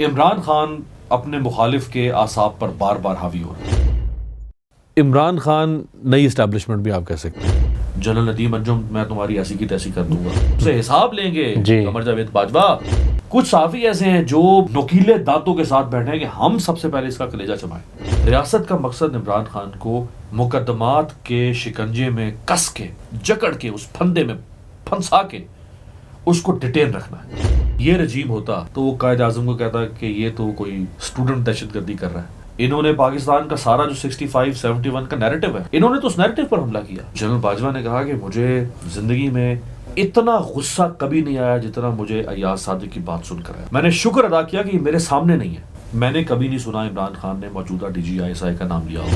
عمران خان اپنے مخالف کے اعصاب پر بار بار حاوی ہو رہا ہے. عمران خان نئی اسٹیبلشمنٹ بھی آپ کہہ سکتے ہیں. جنرل ندیم انجم میں تمہاری ایسی کی تیسی کر دوں گا, اسے حساب لیں گے قمر جاوید باجوہ. کچھ صحافی ایسے ہیں جو نوکیلے دانتوں کے ساتھ بیٹھے ہیں کہ ہم سب سے پہلے اس کا کلیجہ چبائیں. ریاست کا مقصد عمران خان کو مقدمات کے شکنجے میں کس کے, جکڑ کے, اس پھندے میں پھنسا کے اس کو ڈیٹین رکھنا ہے. یہ رجیم ہوتا تو وہ قائد اعظم کو کہتا کہ یہ تو کوئی اسٹوڈنٹ دہشت گردی کر رہا ہے. انہوں نے پاکستان کا سارا جو 65-71 کا نیریٹو ہے, انہوں نے تو اس نیریٹو پر حملہ کیا. جنرل باجوہ نے کہا کہ مجھے زندگی میں اتنا غصہ کبھی نہیں آیا جتنا مجھے ایاز صادق کی بات سن کر آیا. میں نے شکر ادا کیا کہ یہ میرے سامنے نہیں ہے. میں نے کبھی نہیں سنا عمران خان نے موجودہ ڈی جی ISI کا نام لیا ہو.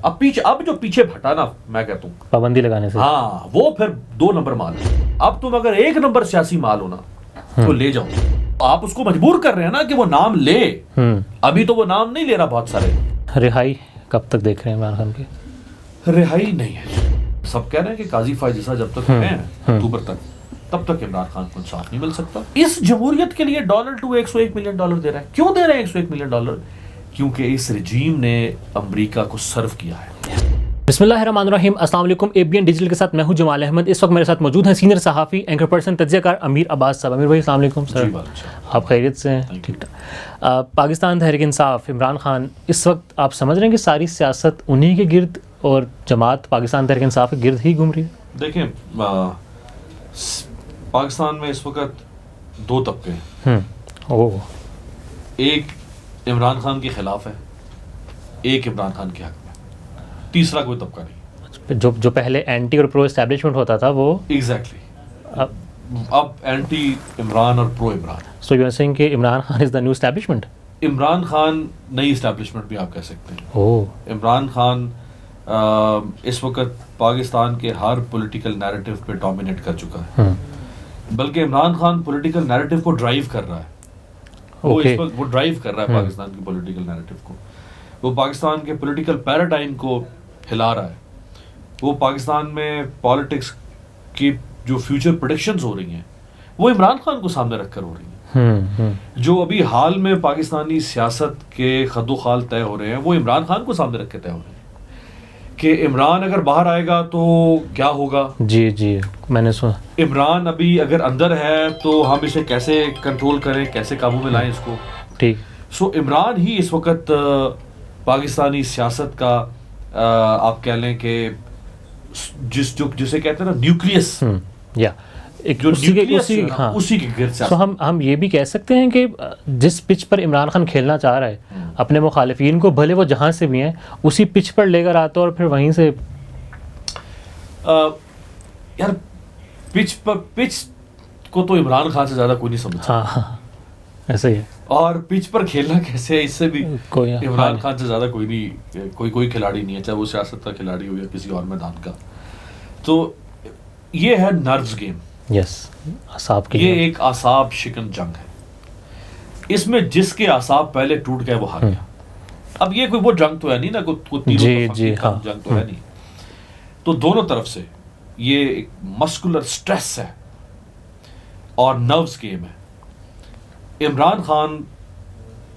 اب جو پیچھے بھٹا نا, میں کہتا ہوں پابندی لگانے سے, ہاں وہ پھر 2 نمبر مال ہے. اب تم اگر 1 نمبر سیاسی مال ہونا تو لے جاؤ. آپ اس کو مجبور کر رہے ہیں نا کہ وہ نام لے. ابھی تو وہ نام نہیں لے رہا. بہت سارے رہائی کب تک دیکھ رہے ہیں عمران خان کی؟ رہائی نہیں ہے. سب کہہ رہے ہیں کہ قاضی فائز عیسیٰ جب تک ہیں اکتوبر تک, تب تک عمران خان کو انصاف نہیں مل سکتا. اس جمہوریت کے لیے $101 ملین دے رہا ہے. کیوں دے رہے ہیں $101 ملین؟ کیونکہ اس رجیم نے امریکہ کو سرو کیا ہے. بسم اللہ الرحمن الرحیم. السلام علیکم. ABN ڈیجیٹل کے ساتھ میں ہوں جمال احمد. اس وقت میرے ساتھ موجود ہیں سینئر صحافی, اینکر پرسن, تجزیہ کار امیر عباس صاحب. امیر بھائی السلام علیکم. سر آپ خیریت سے ہیں؟ ٹھیک ٹھاک. پاکستان تحریک انصاف, عمران خان, اس وقت آپ سمجھ رہے ہیں کہ ساری سیاست انہی کے گرد اور جماعت پاکستان تحریک انصاف کے گرد ہی گھوم رہی ہے؟ دیکھیں, پاکستان میں اس وقت 2 طبقے ہیں. ایک عمران خان کے خلاف ہے, ایک عمران خان کے حق میں, تیسرا کوئی طبقہ نہیں. جو پہلے اینٹی اور پرو اسٹیبلشمنٹ ہوتا تھا وہ ایگزیکٹلی اب اینٹی عمران اور pro Imran. So you are seeing کہ Imran Khan is the new establishment? Imran Khan نئی اسٹیبلشمنٹ بھی آپ کہہ سکتے ہیں. عمران خان اس وقت پاکستان کے ہر پولیٹیکل نیریٹو پہ ڈومینیٹ کر چکا ہے. بلکہ عمران خان پولیٹیکل نیریٹو کو ڈرائیو کر رہا ہے. وہ اس وقت وہ ڈرائیو کر رہا ہے پاکستان کی پولیٹیکل نیریٹو کو. وہ پاکستان کے پولیٹیکل پیراڈائم کو ہلا رہا ہے. وہ پاکستان میں پالیٹکس کی جو فیوچر پریڈکشنز ہو رہی ہیں وہ عمران خان کو سامنے رکھ کر ہو رہی ہیں. جو ابھی حال میں پاکستانی سیاست کے خد و خال طے ہو رہے ہیں وہ عمران خان کو سامنے رکھ کے طے ہو رہے ہیں کہ عمران اگر باہر آئے گا تو کیا ہوگا. جی میں نے سنا. عمران ابھی اگر اندر ہے تو ہم اسے کیسے کنٹرول کریں, کیسے قابو میں لائیں اس کو. ٹھیک. سو عمران ہی اس وقت پاکستانی سیاست کا آپ کہہ لیں کہ جسے کہتے ہیں نا نیوکلیس, یا اسی کے گرد سے. ہم یہ بھی کہہ سکتے ہیں کہ جس پچ پر عمران خان کھیلنا چاہ رہا ہے اپنے مخالفین کو, بھلے وہ جہاں سے بھی ہیں, اسی پچ پر لے کر آتا اور پھر وہیں سے یار پچ کو تو عمران خان سے زیادہ کوئی نہیں سمجھتا. ہاں ایسا ہی ہے. اور پچ پر کھیلنا کیسے ہے اس سے بھی عمران خان سے زیادہ کوئی نہیں, کوئی کھلاڑی نہیں ہے, چاہے وہ سیاست کا کھلاڑی ہو یا کسی اور میدان کا. تو یہ ہے نروز گیم. یس, اعصاب کی. یہ ایک اعصاب شکن جنگ ہے. اس میں جس کے اعصاب پہلے ٹوٹ گئے وہ ہار گیا. اب یہ کوئی وہ جنگ تو ہے نہیں نا, کوئی جنگ تو ہے نہیں. تو دونوں طرف سے یہ ایک مسکولر سٹریس ہے اور نروز گیم ہے. عمران خان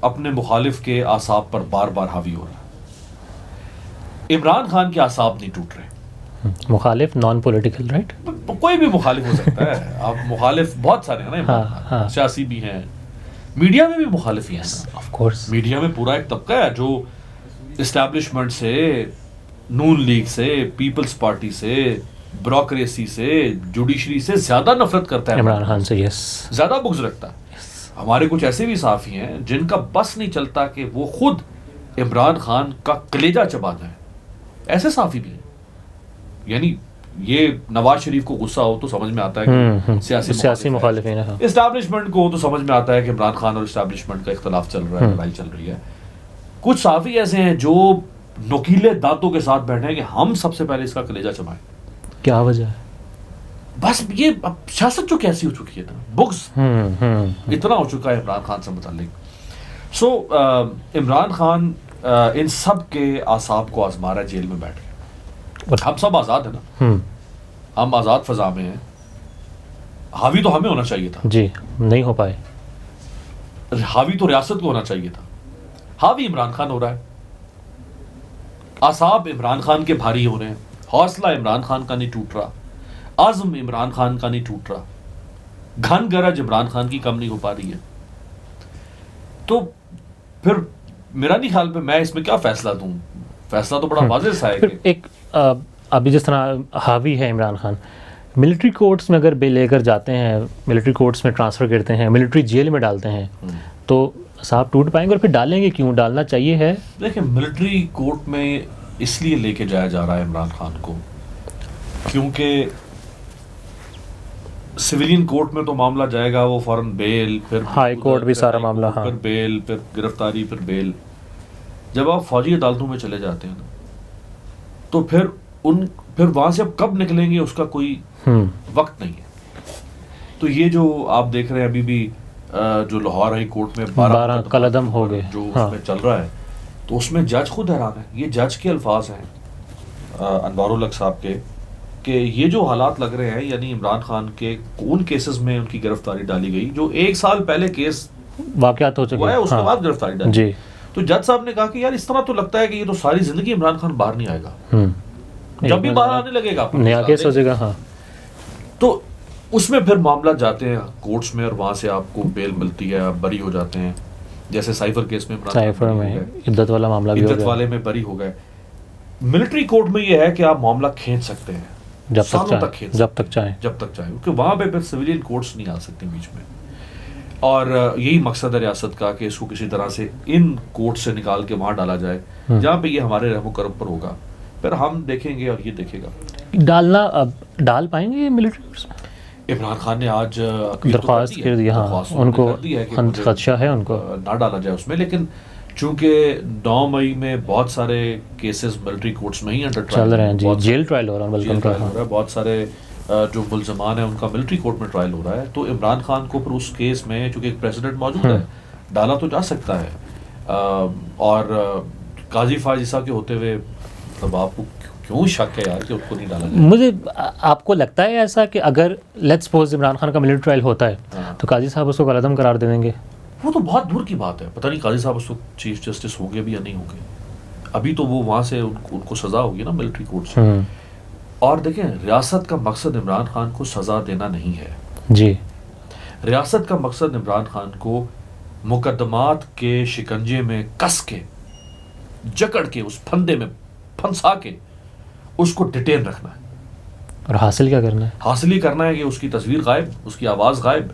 اپنے مخالف کے اعصاب پر بار بار حاوی ہو رہا ہے. عمران خان کے اعصاب نہیں ٹوٹ رہے. مخالف نان پولیٹیکل, رائٹ؟ کوئی بھی مخالف ہو سکتا ہے. آپ مخالف بہت سارے ہیں نا, سیاسی بھی ہیں, میڈیا میں بھی مخالف ہی ہیں. آف کورس میڈیا میں پورا ایک طبقہ ہے جو اسٹیبلشمنٹ سے, نون لیگ سے, پیپلز پارٹی سے, بیوروکریسی سے, جوڈیشری سے زیادہ نفرت کرتا ہے عمران خان سے. یس, زیادہ بغض رکھتا ہے. ہمارے کچھ ایسے بھی صحافی ہیں جن کا بس نہیں چلتا کہ وہ خود عمران خان کا کلیجہ چبا جائیں. ایسے صحافی بھی ہیں. یعنی یہ نواز شریف کو غصہ ہو تو سمجھ میں آتا ہے کہ سیاسی مخالفین ہیں. اسٹیبلشمنٹ کو تو سمجھ میں آتا ہے کہ عمران خان اور اسٹیبلشمنٹ کا اختلاف چل رہا ہے, لڑائی چل رہی ہے. کچھ صحافی ایسے ہیں جو نوکیلے دانتوں کے ساتھ بیٹھے ہیں کہ ہم سب سے پہلے اس کا کلیجہ چبائیں. کیا وجہ ہے؟ بس یہ سیاست جو کیسی ہو چکی ہے نا, بغض اتنا ہو چکا ہے عمران خان سے متعلق. سو عمران خان ان سب کے اعصاب کو آزما رہا ہے جیل میں بیٹھ کے. ہم سب آزاد ہیں نا, ہم آزاد فضا میں ہیں. حاوی تو ہمیں ہونا چاہیے تھا. جی, نہیں ہو پائے. حاوی تو ریاست کو ہونا چاہیے تھا، حاوی عمران خان ہو رہا ہے. اعصاب عمران خان کے بھاری ہو رہے ہیں، حوصلہ عمران خان کا نہیں ٹوٹ رہا، عزم عمران خان کا نہیں ٹوٹ رہا، گھن گرج عمران خان کی کم نہیں ہو پا رہی ہے. تو پھر میرا نہیں خیال پہ میں اس میں کیا فیصلہ دوں. فیصلہ تو بڑا واضح سا ہے کہ ایک ابھی جس طرح حاوی ہے عمران خان، ملٹری کورٹس میں اگر بے لے کر جاتے ہیں، ملٹری کورٹس میں ٹرانسفر کرتے ہیں، ملٹری جیل میں ڈالتے ہیں، تو صاحب ٹوٹ پائیں گے. اور پھر ڈالیں گے کیوں؟ ڈالنا چاہیے ہے. دیکھیں ملٹری کورٹ میں اس لیے لے کے جایا جا رہا ہے عمران خان کو کیونکہ سویلین کورٹ میں تو معاملہ جائے گا وہ فوراً بیل، پھر ہائی کورٹ بھی سارا معاملہ، ہاں پھر بیل، پھر گرفتاری، پھر بیل. جب آپ فوجی عدالتوں میں چلے جاتے ہیں نا تو پھر وہاں سے اب کب نکلیں گے اس کا کوئی وقت نہیں ہے. تو یہ جو آپ دیکھ رہے ہیں ابھی بھی جو لاہور ہائی کورٹ میں 12 قلعدم ہو گئے جو اس میں چل رہا ہے، تو اس میں جج خود حیران ہے. یہ جج کے الفاظ ہیں انوار الحق صاحب کے کہ یہ جو حالات لگ رہے ہیں، یعنی عمران خان کے ان کیسز میں ان کی گرفتاری ڈالی گئی جو 1 سال پہلے کیس واقعات ہو چکے ہیں، اس کے بعد گرفتاری ڈالی. جی. تو جج صاحب نے کہا کہ یار اس طرح تو لگتا ہے کہ یہ تو ساری زندگی عمران خان باہر نہیں آئے گا، جب بھی باہر آنے لگے گا نیا کیس ہو جائے گا. ہاں تو اس میں پھر معاملہ جاتے ہیں کورٹس میں اور وہاں سے آپ کو بیل ملتی ہے، آپ بری ہو جاتے ہیں. جیسے سائفر کیس میں سائفر میں عدت والا معاملہ بھی ہو گیا، عدت والے میں بری ہو گئے. ملٹری کورٹ میں یہ ہے کہ آپ معاملہ کھینچ سکتے ہیں جب تک چاہیں، کیونکہ وہاں پہ پھر سویلین کورٹس نہیں آ سکتے بیچ میں. اور یہی مقصد ہے ریاست کا کہ اس کو کسی طرح سے ان کورٹ سے نکال کے وہاں ڈالا جائے جہاں پہ یہ ہمارے رحم و کرم پر ہوگا. پھر ہم دیکھیں گے اور یہ دیکھے گا. ڈالنا اب ڈال پائیں گے یہ ملٹری کورٹس؟ عمران خان نے آج درخواست کر دی، ہاں ان کو خدشہ ہے ان کو نہ ڈالا جائے اس میں. لیکن چونکہ 9 مئی میں بہت سارے کیسز ملٹری کورٹس میں ہی انڈر چل رہے ہیں، جی جیل ٹرائل ہو رہا ہے بلکہ ان کا، بہت سارے جو ملزمان ہیں ان کا ملٹری کورٹ میں ٹرائل ہو رہا ہے. تو عمران خان کو پھر اس کیس میں چونکہ ایک پریزیڈنٹ موجود ہے ڈالا تو جا سکتا ہے. اور قاضی فائز عیسیٰ کے ہوتے ہوئے تب آپ کو کیوں شک ہے یار کہ اس کو نہیں ڈالا جائے؟ مجھے آپ کو لگتا ہے ایسا کہ اگر لیٹس سپوز عمران خان کا ملٹری ٹرائل ہوتا ہے تو قاضی صاحب اس کو قلعدم قرار دے دیں گے؟ وہ تو بہت دور کی بات ہے. پتہ نہیں قاضی صاحب اس وقت چیف جسٹس ہوں گے بھی یا نہیں ہوں گے. ابھی تو وہ وہاں سے ان کو سزا ہوگی نا ملٹری کورٹ سے. اور دیکھیں ریاست کا مقصد عمران خان کو سزا دینا نہیں ہے جی. ریاست کا مقصد عمران خان کو مقدمات کے شکنجے میں کس کے جکڑ کے اس پھندے میں پھنسا کے اس کو ڈیٹین رکھنا ہے. اور حاصل کیا کرنا ہے؟ حاصل ہی کرنا ہے کہ اس کی تصویر غائب، اس کی آواز غائب،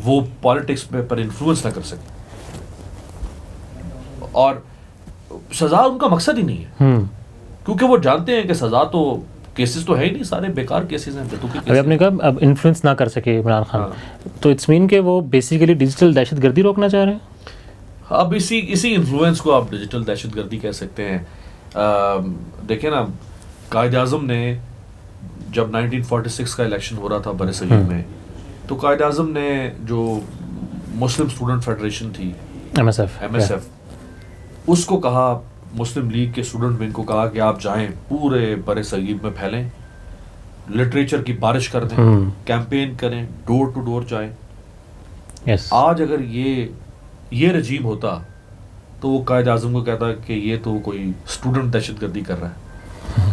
وہ پالیٹکس پر انفلوئنس نہ کر سکے. اور سزا ان کا مقصد ہی نہیں ہے کیونکہ وہ جانتے ہیں کہ سزا تو کیسز تو ہے ہی نہیں، سارے بیکار کیسز ہیں. ابھی آپ نے کہا اب انفلوئنس نہ کر سکے عمران خان، تو اٹس مین کہ وہ بیسیکلی ڈیجیٹل دہشت گردی روکنا چاہ رہے ہیں. اب اسی انفلوئنس کو آپ ڈیجیٹل دہشت گردی کہہ سکتے ہیں. دیکھیں نا قائد اعظم نے جب 1946 کا الیکشن ہو رہا تھا بر صغیر میں، تو قائد اعظم نے جو مسلم اسٹوڈنٹ فیڈریشن تھی ایم ایس ایف اس کو کہا، مسلم لیگ کے اسٹوڈنٹ ونگ کو کہا کہ آپ جائیں پورے بر صغیر میں پھیلیں، لٹریچر کی بارش کر دیں، کیمپین کریں، ڈور ٹو ڈور جائیں. آج اگر یہ رجیم ہوتا تو وہ قائد اعظم کو کہتا کہ یہ تو کوئی اسٹوڈنٹ دہشت گردی کر رہا ہے.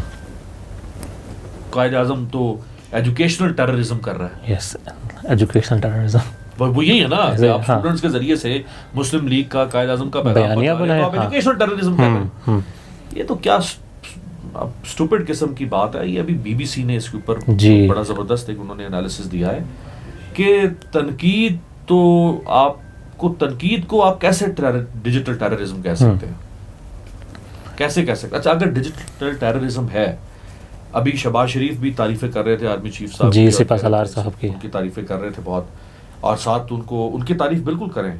قائد اعظم تو ایجوکیشنل ٹیررزم کر رہا ہے. یس، ایجوکیشنل ٹیررزم وہ یہی ہے نا کہ آپ اسٹوڈنٹس کے ذریعے سے مسلم لیگ کا قائد اعظم کا بیانیہ بنائے، آپ ایجوکیشنل ٹیررزم کر رہے ہیں. یہ تو کیا اسٹوپڈ قسم کی بات ہے. یہ ابھی بی بی سی نے اس کے اوپر بڑا زبردست ایک انہوں نے انالیسس دیا ہے کہ تنقید کو آپ کیسے ڈیجیٹل ٹیررزم کہہ سکتے ہیں، کیسے کہہ سکتے. اچھا اگر ڈیجیٹل ٹیررزم ہے، ابھی شہباز شریف بھی تعریفیں کر رہے تھے آرمی چیف صاحب جی، سپہ سالار صاحب کی، ان کی تعریفیں کر رہے تھے بہت، اور ساتھ ان کی تعریف بالکل کریں.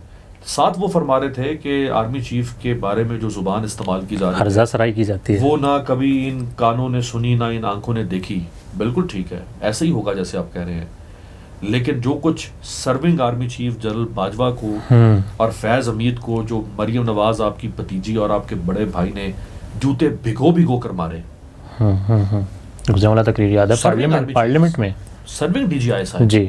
ساتھ وہ فرما رہے تھے کہ آرمی چیف کے بارے میں جو زبان استعمال کی جا رہی ہے، ہرزہ سرائی کی جاتی ہے، وہ نہ کبھی ان کانوں نے سنی نہ ان آنکھوں نے دیکھی. بالکل ٹھیک ہے، ایسا ہی ہوگا جیسے آپ کہہ رہے ہیں. لیکن جو کچھ serving army chief general Bajwa کو اور فیض حمید کو، جو مریم نواز آپ کی بھتیجی اور آپ کے بڑے بھائی نے جوتے بھگو کر مارے، گزشتہ والا تقریر یاد ہے پارلیمنٹ میں سرونگ ڈی جی آئی صاحب جی،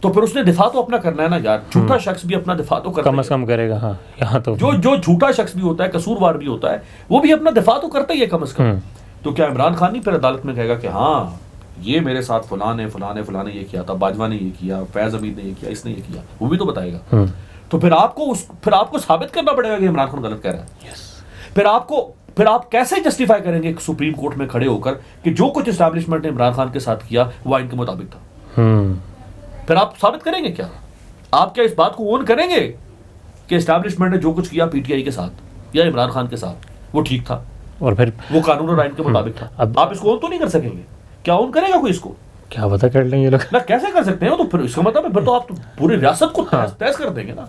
تو پھر اس نے دفاع تو اپنا کرنا ہے نا یار. جھوٹا شخص بھی اپنا دفاع تو کرتا کم از کم کرے گا. ہاں یہاں تو جو جھوٹا شخص بھی ہوتا ہے, قصوروار بھی ہوتا ہے, وہ بھی اپنا دفاع تو کرتا ہی ہے کم از کم. تو کیا عمران خان نہیں پھر عدالت میں کہے گا کہ ہاں یہ میرے ساتھ فلاں نے یہ کیا تھا, باجوہ نے یہ کیا, فیض حمید نے یہ کیا, اس نے یہ کیا, وہ بھی تو بتائے گا. تو پھر آپ کو ثابت کرنا پڑے گا کہ عمران خان غلط کہہ رہا ہے. پھر آپ کیسے جسٹیفائی کریں گے سپریم کورٹ میں کھڑے ہو کر کہ جو کچھ اسٹیبلشمنٹ نے عمران خان کے ساتھ کیا وہ آئین کے مطابق تھا؟ پھر آپ ثابت کریں گے کیا؟ آپ کیا اس بات کو اون کریں گے کہ اسٹیبلشمنٹ نے جو کچھ کیا پی ٹی آئی کے ساتھ یا عمران خان کے ساتھ وہ ٹھیک تھا, اور پھر وہ قانون اور آئین کے مطابق تھا؟ آپ اس کو اون تو نہیں کر سکیں گے. کیا اون کرے گا کوئی اس کو؟ کیا پتہ کر لیں گے لوگ نہ کیسے کر سکتے ہیں. تو پھر اس کا مطلب ہے پھر تو آپ پوری ریاست کو تیز کر دیں گے نا.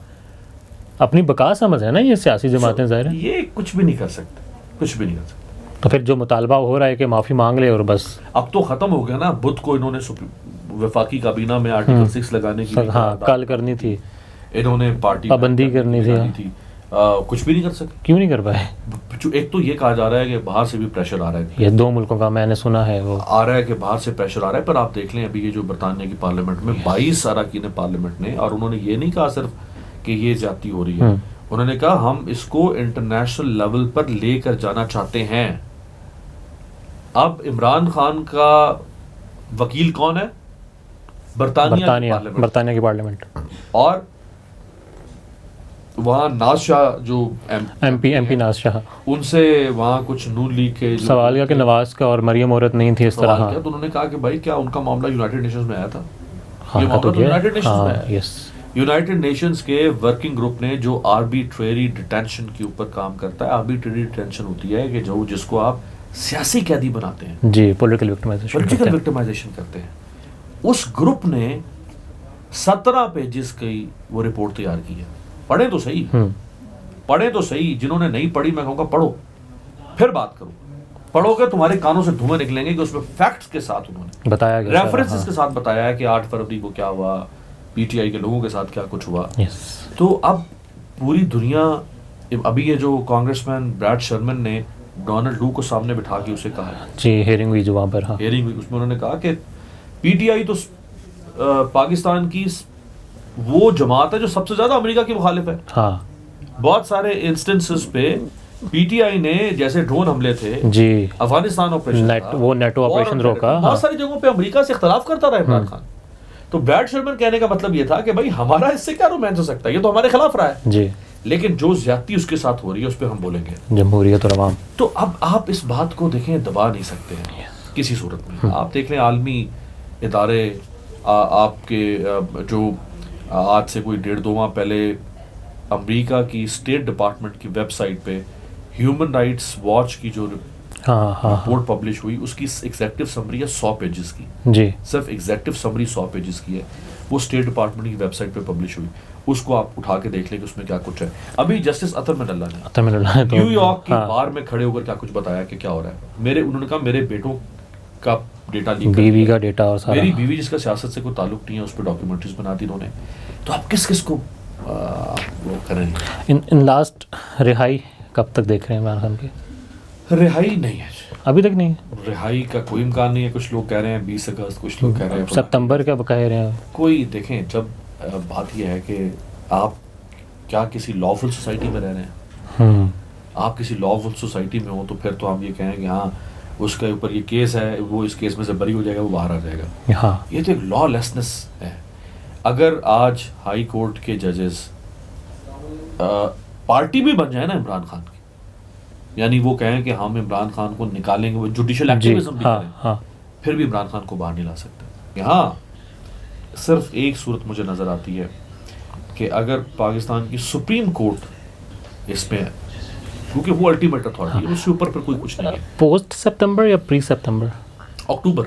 اپنی بقا سمجھ ہے نا یہ سیاسی جماعتیں, ظاہر ہے یہ کچھ بھی نہیں کر سکتے, کچھ بھی نہیں کر سکتے. تو پھر جو مطالبہ ہو رہا ہے کہ معافی مانگ لے اور بس. اب تو ختم ہو گیا نا. بدھ کو انہوں نے وفاقی کابینہ میں آرٹیکل 6 لگانے کی کال کرنی تھی, انہوں نے پارٹی پابندی کرنی تھی. کچھ بھی نہیں کر سکتے. کیوں نہیں کر پائے؟ ایک تو یہ کہا جا رہا ہے کہ باہر سے بھی پریشر آ رہا ہے. یہ 2 ملکوں کا میں نے سنا ہے وہ آ رہا ہے کہ باہر سے پریشر آ رہا ہے. پر آپ دیکھ لیں ابھی یہ جو برطانیہ کی پارلیمنٹ میں 22 اراکین پارلیمنٹ نے, اور انہوں نے یہ نہیں کہا صرف کہ یہ زیادتی ہو رہی ہے, انہوں نے کہا ہم اس کو انٹرنیشنل لیول پر لے کر جانا چاہتے ہیں. اب عمران خان کا وکیل کون ہے؟ برطانیہ کی پارلیمنٹ. اور وہاں ناز شاہ جو ایم پی ناز شاہ, ان سے وہاں کچھ نون لیگ کے سوال کیا کہ نواز کا اور مریم عورت نہیں تھی اس طرح. تو انہوں نے کہا کہ بھائی کیا ان کا معاملہ یونائٹڈ نیشنز میں آیا تھا؟ یونائٹڈ نیشنز کے ورکنگ گروپ نے جو آربیٹریری ڈیٹینشن کے اوپر کام کرتا ہے. آربیٹریری ڈیٹینشن ہوتی ہے کہ جس کو آپ سیاسی قیدی بناتے ہیں, جی, پولیٹیکل وکٹمائزیشن کرتے ہیں. اس گروپ نے 17 پیجز کی وہ رپورٹ تیار کی ہے. پڑھیں تو صحیح. جنہوں نے نہیں پڑھی میں کہوں گا پڑھو, پھر بات کرو. پڑھو گے تمہارے کانوں سے دھوئیں نکلیں گے کہ اس میں فیکٹس کے ساتھ انہوں نے بتایا گیا, ریفرنسز کے ساتھ بتایا ہے کہ 8 فروری کو کیا ہوا, پی ٹی آئی کے لوگوں کے ساتھ کیا کچھ ہوا. تو اب پوری دنیا, ابھی یہ جو کانگریس مین بریڈ شرمن نے ڈونلڈ لو کو سامنے بٹھا کے اسے کہا, جی, ہیئرنگ ہوئی جو وہاں پر, ہیئرنگ ہوئی, اس میں انہوں نے کہا کہ پی ٹی آئی تو پاکستان کی وہ جماعت ہے جو سب سے زیادہ امریکہ کی مخالف ہے. ہاں, بہت سارے انسٹنسز پہ پی ٹی آئی نے, جیسے ڈرون حملے تھے, جی, افغانستان آپریشن, وہ نیٹو آپریشن روکا, بہت ساری جگہوں پہ امریکہ سے اختلاف کرتا رہا عمران خان. تو بریڈ شرمن کہنے کا مطلب یہ تھا کہ بھائی ہمارا اس سے کیا رومانس ہو سکتا ہے, یہ تو ہمارے خلاف رہا ہے, جی, لیکن جو زیادتی اس کے ساتھ ہو رہی ہے اس پہ ہم بولیں گے, جمہوریت اور عوام. تو اب آپ اس بات کو دیکھیں, دبا نہیں سکتے ہیں کسی صورت میں. آپ دیکھ لیں عالمی ادارے, آپ کے جو آج سے کوئی 1.5-2 ماہ پہلے امریکہ کی اسٹیٹ ڈپارٹمنٹ کی ویب سائٹ پہ ہیومن رائٹس واچ کی جو رپورٹ پبلش ہوئی, اس کی ایگزیکٹو سمری ہے 100 پیجز کی, جی, صرف ایگزیکٹو سمری 100 پیجز کی ہے. وہ اسٹیٹ ڈپارٹمنٹ کی ویب سائٹ پہ پبلش ہوئی. اس کو آپ اٹھا کے دیکھ لیں کہ اس میں کیا کچھ ہے. ابھی جسٹس اطہر من اللہ نے نیو یارک کی بار میں کھڑے ہو کر کیا کچھ بتایا کہ کیا ہو رہا ہے. انہوں نے کہا میرے بیٹوں کا ڈیٹا لیک, بیوی کا ڈیٹا, اور میری بیوی جس کا سیاست سے کوئی تعلق نہیں ہے اس پہ ڈاکیومنٹریز بنا دی انہوں نے. تو آپ کس کو وہ کریں گے؟ ان لاسٹ رہائی کب تک دیکھ رہے ہیں عمران خان کی؟ رہائی نہیں ہے ابھی تک, نہیں رہائی کا کوئی امکان نہیں ہے. کچھ لوگ کہہ رہے ہیں 20 اگست, کچھ لوگ کہہ رہے ہیں سپتمبر کا کہہ رہے ہیں. کوئی دیکھیں, جب بات یہ ہے کہ آپ کیا کسی لافل سوسائٹی میں رہ رہے ہیں, آپ کسی لافل سوسائٹی میں ہوں تو پھر تو ہم یہ کہیں کہ ہاں اس کے اوپر یہ کیس ہے, وہ اس کیس میں سے بری ہو جائے گا, وہ باہر آ جائے گا. یہ تو ایک لا لیسنس ہے. اگر آج ہائی کورٹ کے ججز پارٹی بھی بن جائے نا عمران خان کی, یعنی وہ کہیں کہ ہم عمران خان کو نکالیں گے, وہ جوڈیشل ایکٹیویزم بھی کریں, پھر بھی عمران خان کو باہر نہیں لا سکتے. ہاں صرف ایک صورت مجھے نظر آتی ہے کہ اگر پاکستان کی سپریم کورٹ اس میں, کیونکہ وہ الٹیمیٹ اتھارٹی ہے, اس کے اوپر پھر کوئی کچھ نہیں ہے. پوسٹ سپتمبر یا پری سپتمبر؟ اکتوبر,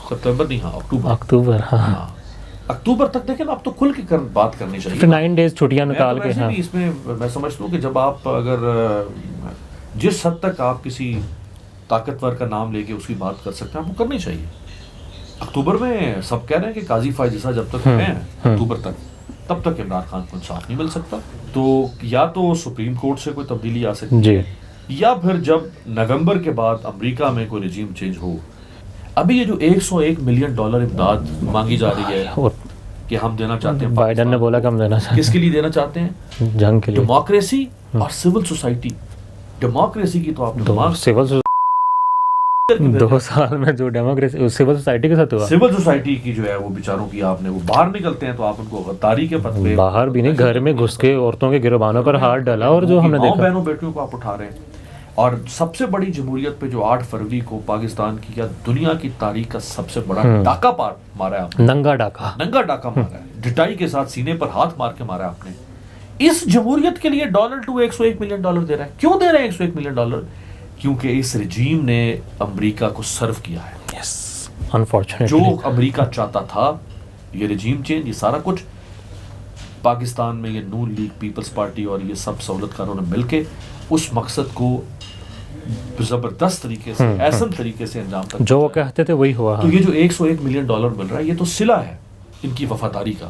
سپتمبر نہیں, ہاں اکتوبر. ہاں اکتوبر تک. دیکھیں آپ تو کھل کے بات کرنی چاہیے. 9 days چھٹیاں نکال کے. ہاں اس میں میں سمجھتا ہوں کہ جب آپ اگر جس حد تک آپ کسی طاقتور کا نام لے کے اس کی بات کر سکتے ہیں, آپ کو کرنی چاہیے. اکتوبر میں سب کہہ رہے ہیں کہ قاضی فائز عیسیٰ جب تک ہیں اکتوبر تک, تب تک عمران خان کو انصاف نہیں مل سکتا. تو یا تو سپریم کورٹ سے کوئی تبدیلی آ سکتی ہے, یا پھر جب نومبر کے بعد امریکہ میں کوئی رجیم چینج ہو. ابھی یہ جو $101 ملین امداد مانگی جا رہی ہے, کہ ہم دینا چاہتے ہیں. بائیڈن نے بولا کہ ہم دینا چاہتے ہیں. کس کے لیے دینا چاہتے ہیں؟ جنگ کے لیے. ڈیموکریسی اور سول سوسائٹی. ڈیموکریسی کی تو آپ نے سول 2 سال میں جو ڈیموکریسی سول سوسائٹی کے ساتھ ہوا. سول سوسائٹی کی جو ہے وہ بیچاروں کی آپ نے وہ باہر نکلتے ہیں تو آپ ان کو غداری کے فتوے. باہر بھی نہیں, گھر میں گھس کے عورتوں کے گربانوں پر ہاتھ ڈالا, اور جو ہم نے دیکھا بہنوں بیٹیوں کو آپ اٹھا رہے ہیں. اور سب سے بڑی جمہوریت پہ جو 8 فروری کو پاکستان کی یا دنیا کی تاریخ کا سب سے بڑا ڈاکہ مارا ہے آپ نے. ننگا ڈاکہ مارا ہے, ڈٹائی کے ساتھ سینے پر ہاتھ مار کے مارا آپ نے. اس جمہوریت کے لیے ڈونلڈ ٹرمپ $101 ملین دے رہا ہے. کیوں دے رہے ہیں $101 ملین؟ کیونکہ اس رجیم نے امریکہ کو سرو کیا ہے. جو امریکہ چاہتا تھا, یہ رجیم چینج, یہ سارا کچھ پاکستان میں یہ نون لیگ, پیپلز پارٹی اور یہ سب سہولت کاروں نے مل کے اس مقصد کو زبردست طریقے سے, احسن طریقے سے انجام تک جو وہ کہتے تھے وہی ہوا. تو یہ جو $101 ملین مل رہا ہے, یہ تو صلہ ہے ان کی وفاداری کا.